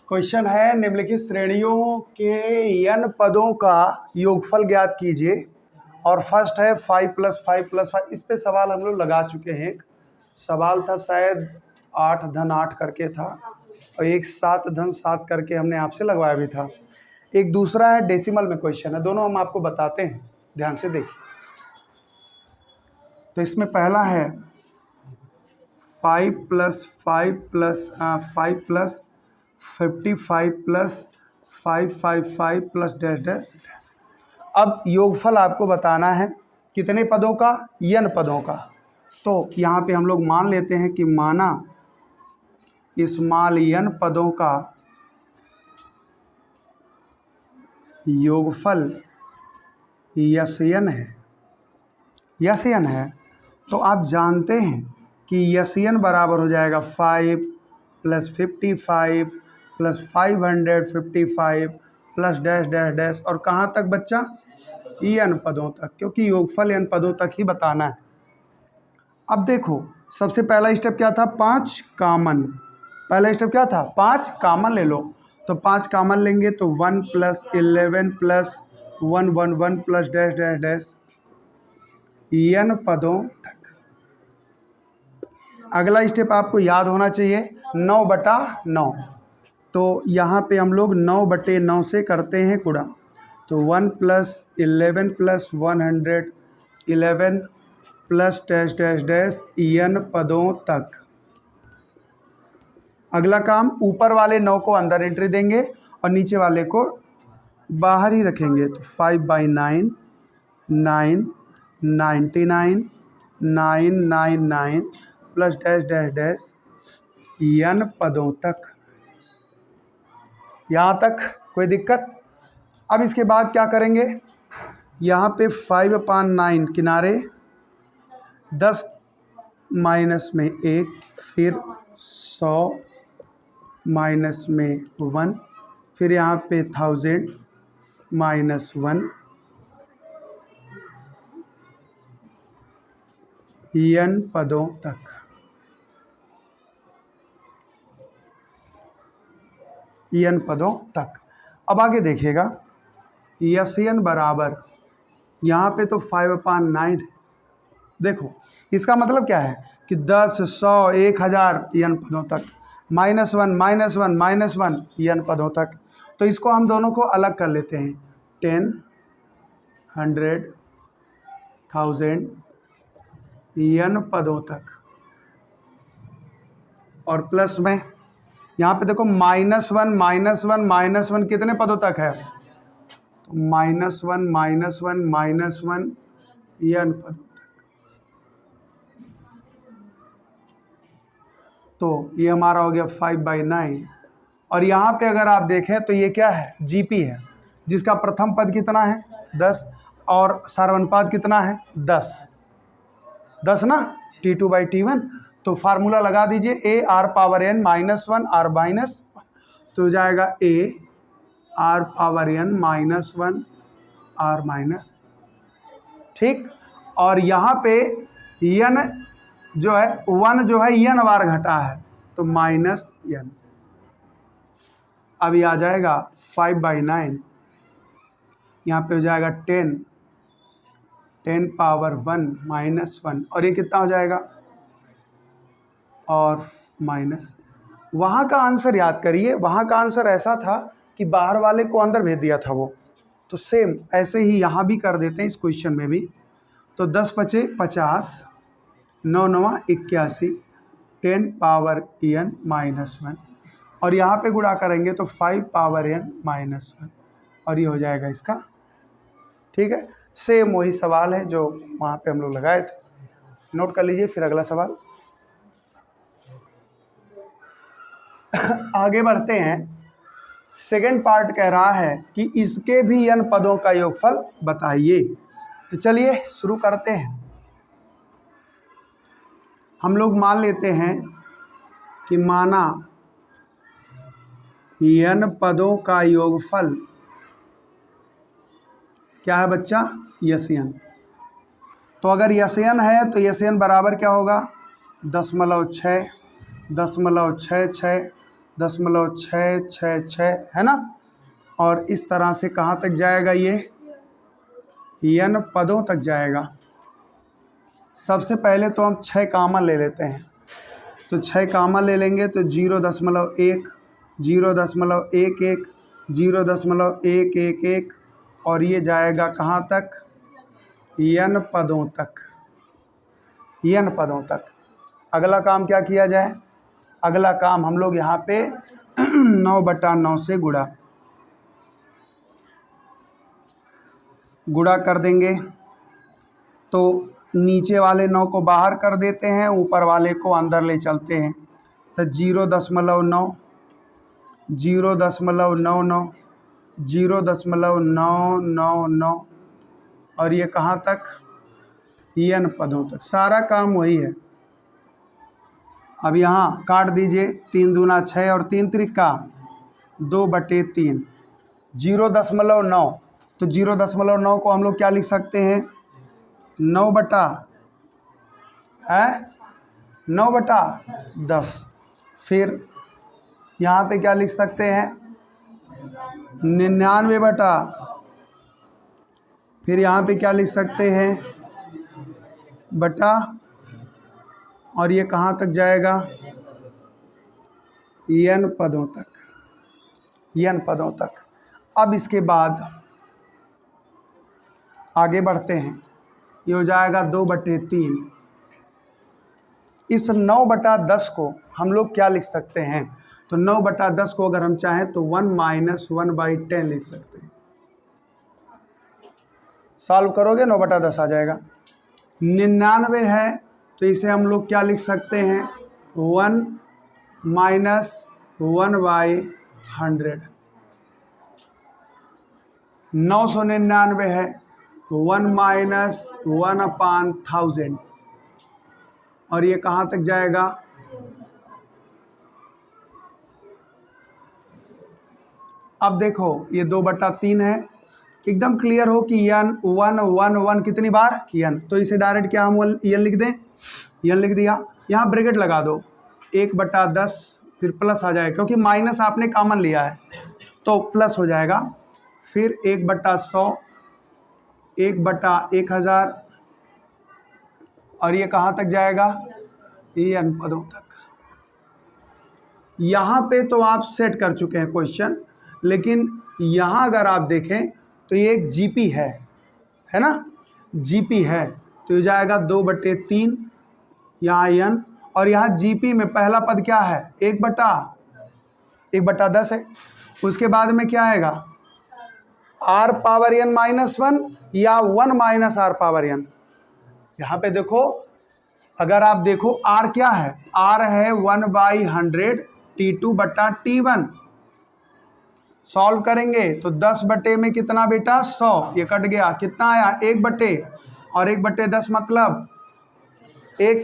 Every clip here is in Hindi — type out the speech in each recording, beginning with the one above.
क्वेश्चन है निम्नलिखित श्रेणियों के n पदों का योगफल ज्ञात कीजिए। और फर्स्ट है 5 + 5 + 5। इस पे सवाल हम लोग लगा चुके हैं। एक सवाल था शायद 8 धन 8 करके था, और एक 7 धन 7 करके हमने आपसे लगवाया भी था। एक दूसरा है डेसिमल में क्वेश्चन है, दोनों हम आपको बताते हैं, ध्यान से देखिए। तो इसमें पहला है 5 + 5 + 5 + 55 + 555 + डैश डैश डैश। अब योगफल आपको बताना है कितने पदों का? n पदों का। तो यहाँ पे हम लोग मान लेते हैं कि माना स्मॉल n पदों का योगफल यन है। यन है तो आप जानते हैं कि यन बराबर हो जाएगा 5 + 55 + 555 + डैश डैश डैश। और कहाँ तक बच्चा? n पदों तक, क्योंकि योगफल n पदों तक ही बताना है। अब देखो, सबसे पहला स्टेप क्या था? 5 कॉमन। पहला स्टेप क्या था? 5 कॉमन ले लो। तो 5 कॉमन लेंगे तो 1 + 11 + 111 + डैश डैश डैश n पदों तक। अगला स्टेप आपको याद होना चाहिए 9/9। तो यहाँ पे हम लोग 9/9 से करते हैं गुणा। तो 1 + 11 + 111 + डैश डैश डैश n पदों तक। अगला काम, ऊपर वाले 9 को अंदर एंट्री देंगे और नीचे वाले को बाहर ही रखेंगे। तो 5/9 9 99 999 + डैश डैश डैश n पदों तक। यहाँ तक कोई दिक्कत? अब इसके बाद क्या करेंगे? यहाँ पे 5/9 किनारे, 10 माइनस में 1, फिर 100 माइनस में 1, फिर यहाँ पे 1000 माइनस 1 n पदों तक। n पदों तक। अब आगे देखिएगा, n बराबर यहाँ पे तो 5/9। देखो इसका मतलब क्या है कि 10 100 1000 n पदों तक, -1 -1 -1 n पदों तक। तो इसको हम दोनों को अलग कर लेते हैं। 10 100 1000 n पदों तक। और प्लस में यहाँ पे देखो -1 -1 -1 कितने पदों तक है? तो -1 -1 -1 n पदों तक। तो ये हमारा हो गया 5/9। और यहाँ पे अगर आप देखें तो ये क्या है? जीपी है, जिसका प्रथम पद कितना है? 10, और सार्वनुपात कितना है? 10 ना, T2/T1। तो फार्मूला लगा दीजिए, AR⁻n -1 R-, तो हो जाएगा AR⁻n -1 R-। ठीक। और यहाँ पे n जो है 1 जो है n बार घटा है, तो -n। अभी आ जाएगा 5/9, यहाँ पे हो जाएगा 10 10⁻1 -1, और ये कितना हो जाएगा? और माइनस। वहाँ का आंसर याद करिए, वहाँ का आंसर ऐसा था कि बाहर वाले को अंदर भेज दिया था वो। तो सेम ऐसे ही यहाँ भी कर देते हैं इस क्वेश्चन में भी। तो 10 बचे 50, 9 9 81, 10⁻n -1, और यहाँ पे गुणा करेंगे तो 5⁻n -1, और ये हो जाएगा इसका। ठीक है, सेम वही सवाल है जो वहाँ पे हम लोग लगाए थे। नोट कर लीजिए। फिर अगला सवाल आगे बढ़ते हैं। सेकंड पार्ट कह रहा है कि इसके भी n पदों का योगफल बताइए। तो चलिए शुरू करते हैं। हम लोग मान लेते हैं कि माना n पदों का योगफल क्या है बच्चा? यन। तो अगर यन है तो यन बराबर क्या होगा? 0.6 0.66 0.666 है ना। और इस तरह से कहाँ तक जाएगा, ये n पदों तक जाएगा। सबसे पहले तो हम 6 कामन ले लेते हैं, तो 6 कामन ले लेंगे तो 0.1, 0.11, 0.111 और ये जाएगा कहाँ तक, n पदों तक, n पदों तक। अगला काम क्या किया जाए, अगला काम हम लोग यहाँ पे 9/9 से गुणा कर देंगे। तो नीचे वाले 9 को बाहर कर देते हैं, ऊपर वाले को अंदर ले चलते हैं। तो 0.9, 0.99, 0.999 और ये कहाँ तक, n पदों तक। सारा काम वही है। अब यहाँ काट दीजिए, 3 दूना 6 और 3 त्रिका 2/3, 0.9। तो 0.9 को हम लोग क्या लिख सकते हैं, 9/10। फिर यहाँ पे क्या लिख सकते हैं, 99/, फिर यहाँ पे क्या लिख सकते हैं, बटा, और ये कहाँ तक जाएगा, n पदों तक, n पदों तक। अब इसके बाद आगे बढ़ते हैं, ये हो जाएगा 2/3। इस 9/10 को हम लोग क्या लिख सकते हैं, तो 9/10 को अगर हम चाहें तो 1 - 1/10 लिख सकते हैं। सॉल्व करोगे 9/10 आ जाएगा। 99 है तो इसे हम लोग क्या लिख सकते हैं, 1 - 1/100। 999 है, 1 - 1/1000 और ये कहाँ तक जाएगा, अब देखो ये 2/3 है। एकदम क्लियर हो कि n 1 1 1 कितनी बार, n, तो इसे डायरेक्ट क्या हम n लिख दें, n लिख दिया। यहाँ ब्रैकेट लगा दो, 1/10 फिर प्लस आ जाएगा क्योंकि माइनस आपने कॉमन लिया है तो प्लस हो जाएगा। फिर 1/100, 1/1000 और ये कहाँ तक जाएगा, n पदों तक। यहाँ पे तो आप सेट कर चुके हैं क्वेश्चन, लेकिन यहाँ अगर आप देखें तो ये एक जीपी है ना, जीपी है तो ये जाएगा 2/3 यहाँ n, और यहाँ जीपी में पहला पद क्या है, 1/10 है। उसके बाद में क्या आएगा, r⁻n-1 या 1 - r⁻n। यहाँ पे देखो, अगर आप देखो r क्या है, r है 1/100 T2/T1। सॉल्व करेंगे तो 10 में कितना बेटा, 100, ये कट गया, कितना आया 1 और 1/10 मतलब 1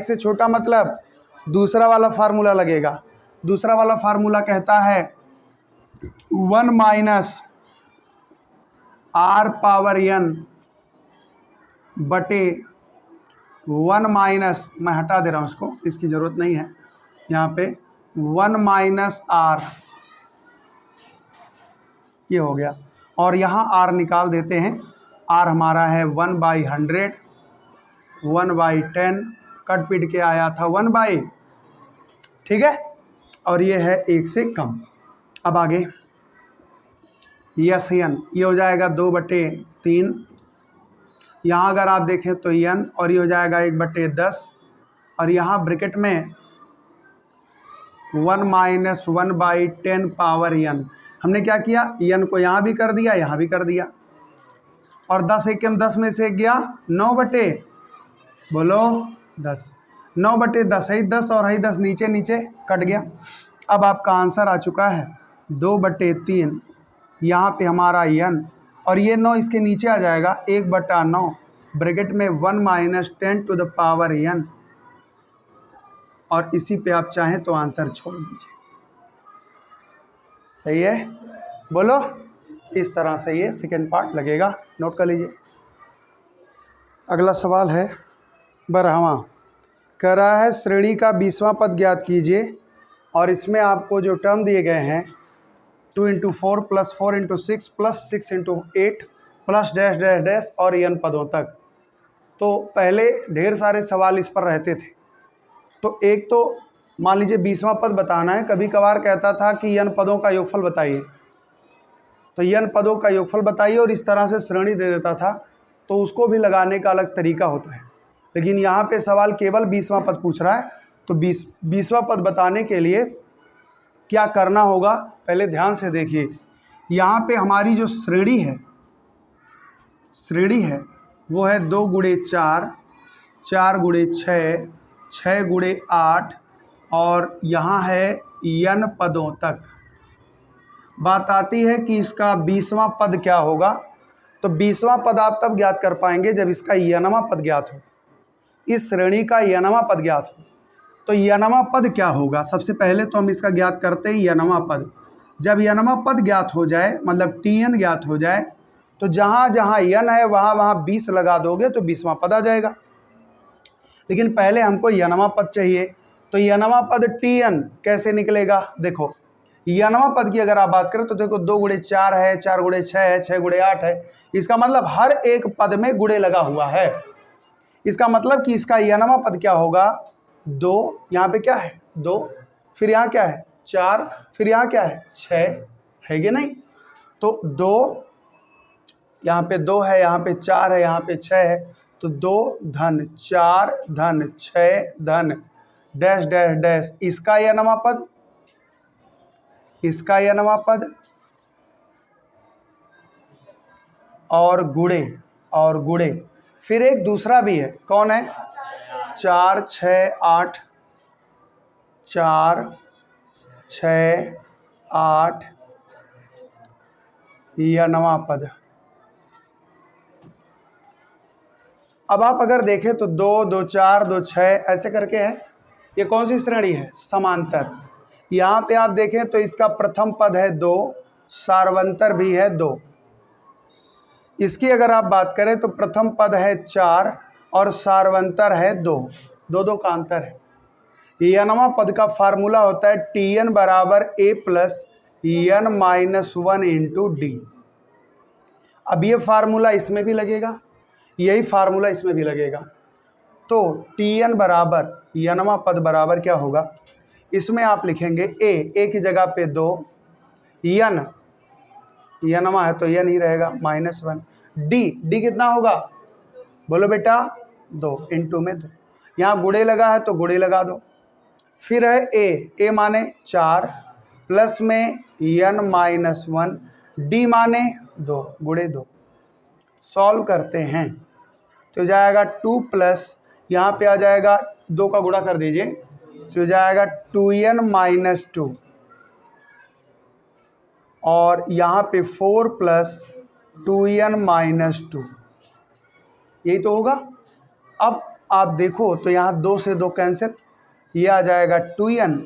से छोटा मतलब दूसरा वाला फार्मूला लगेगा। दूसरा वाला फार्मूला कहता है 1 - r⁻n बटे 1 माइनस, मैं हटा दे रहा हूँ इसको, इसकी ज़रूरत नहीं है यहाँ पे, 1 - r, ये हो गया। और यहाँ r निकाल देते हैं, r हमारा है 1/100, 1/10, कट पीट के आया था 1/, ठीक है, और ये है 1 से कम। अब आगे n, ये हो जाएगा 2/3। यहाँ अगर आप देखें तो n, और ये हो जाएगा 1/10, और यहाँ ब्रैकेट में 1 - 1/10 पावर n। हमने क्या किया, n को यहाँ भी कर दिया, यहाँ भी कर दिया, और 10 एकम 10 में से गया 9/10 9/10 है 10 और है 10 नीचे कट गया। अब आपका आंसर आ चुका है 2/3। यहाँ पे हमारा n और ये 9 इसके नीचे आ जाएगा, 1/9 ब्रैकेट में 1 - 10⁻n, और इसी पे आप चाहें तो आंसर छोड़ दीजिए। सही है, बोलो। इस तरह से ये सेकेंड पार्ट लगेगा, नोट कर लीजिए। अगला सवाल है 12वां, कह रहा है श्रेणी का 20वां पद ज्ञात कीजिए और इसमें आपको जो टर्म दिए गए हैं 2 × 4 + 4 × 6 + 6 × 8 प्लस डैश डैश डैश और n पदों तक। तो पहले ढेर सारे सवाल इस पर रहते थे। तो एक तो मान लीजिए 20वां पद बताना है, कभी कभार कहता था कि n पदों का योगफल बताइए, तो n पदों का योगफल बताइए और इस तरह से श्रेणी दे देता था, तो उसको भी लगाने का अलग तरीका होता है। लेकिन यहाँ पे सवाल केवल 20वां पद पूछ रहा है, तो 20वां पद बताने के लिए क्या करना होगा पहले ध्यान से देखिए। यहाँ पे हमारी जो श्रेणी है वो है 2 × 4, 4 × 6, 6 × 8 और यहाँ है n पदों तक। बात आती है कि इसका 20वां पद क्या होगा। तो 20वां पद आप तब ज्ञात कर पाएंगे जब इसका n वां पद ज्ञात हो, इस श्रेणी का n वां पद ज्ञात हो। तो n वां पद क्या होगा, सबसे पहले तो हम इसका ज्ञात करते हैं n वां पद। जब n वां पद ज्ञात हो जाए, मतलब Tn ज्ञात हो जाए, तो जहाँ जहाँ n है वहाँ वहाँ 20 लगा दोगे तो 20वां पद आ जाएगा। लेकिन पहले हमको n वां पद चाहिए, तो n वां पद Tn कैसे निकलेगा। देखो n वां पद की अगर आप बात करें तो देखो 2 × 4 है, 4 × 6 है, 6 × 8 है। इसका मतलब हर एक पद में गुणे लगा हुआ है। इसका मतलब कि इसका n वां पद क्या होगा, 2, यहाँ पे क्या है 2, फिर यहाँ क्या है 4, फिर यहाँ क्या है 6 है कि नहीं। तो 2, यहाँ पे 2 है, यहाँ पे 4 है, यहाँ पे 6 है, तो 2 धन 4 धन 6 धन डैश डैश डैश, इसका n वां पद, इसका n वां पद और गुणे। फिर एक दूसरा भी है, कौन है 4 6 8, 4 6 8 n वां पद। अब आप अगर देखें तो 2 2 4 2 6 ऐसे करके है। ये कौन सी श्रेणी है, समांतर। यहाँ पे आप देखें तो इसका प्रथम पद है 2, सार्वंतर भी है 2। इसकी अगर आप बात करें तो प्रथम पद है 4 और सार्वंतर है 2, 2 2 का अंतर है। n वां पद का फार्मूला होता है Tn = a + n - 1 × d। अब ये फार्मूला इसमें भी लगेगा, यही फार्मूला इसमें भी लगेगा। तो Tn बराबर n वां पद बराबर क्या होगा, इसमें आप लिखेंगे a की जगह पे 2, n वां है तो n ही रहेगा -1, d कितना होगा बोलो बेटा 2 × में 2, यहाँ गुणे लगा है तो गुणे लगा दो। फिर है a माने 4 प्लस में n - 1, d माने 2 गुणे 2। सॉल्व करते हैं तो जाएगा 2 प्लस, यहाँ पे आ जाएगा 2 का गुणा कर दीजिए तो जाएगा 2n - 2 और यहाँ पे 4 प्लस 2n - 2, यही तो होगा। अब आप देखो तो यहाँ 2 से 2 कैंसिल, ये आ जाएगा 2n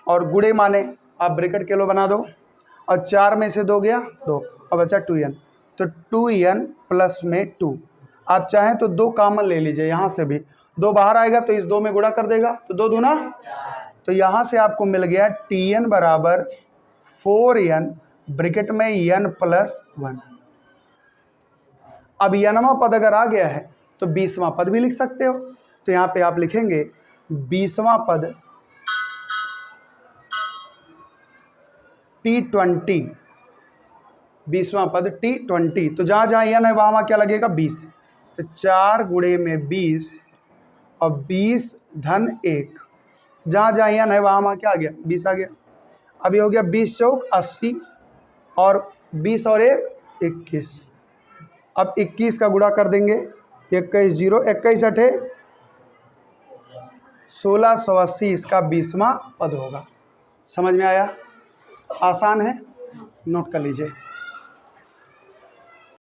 और गुणे माने आप ब्रैकेट के लो बना दो और 4 में से 2 गया 2, अब बचा 2n, तो 2n प्लस में 2। आप चाहें तो 2 कॉमन ले लीजिए, यहाँ से भी 2 बाहर आएगा तो इस 2 में गुणा कर देगा तो 2 दूना, तो यहाँ से आपको मिल गया Tn बराबर 4n ब्रैकेट में n + 1। अब n वां पद अगर आ गया है तो 20वां पद भी लिख सकते हो। तो यहाँ पे आप लिखेंगे 20वां पद T20, 20वां पद T20। तो जहाँ जहाँ n है वहाँ क्या लगेगा 20, तो 4 गुणे में 20 और 20 धन 1, जहाँ जहाँ n है वहाँ क्या आ गया 20 आ गया। अभी हो गया 20 चौक 80 और 20 और 1 21। अब 21 का गुणा कर देंगे, 21 0 21 8 1680, इसका 20वां पद होगा। समझ में आया, आसान है, नोट कर लीजिए।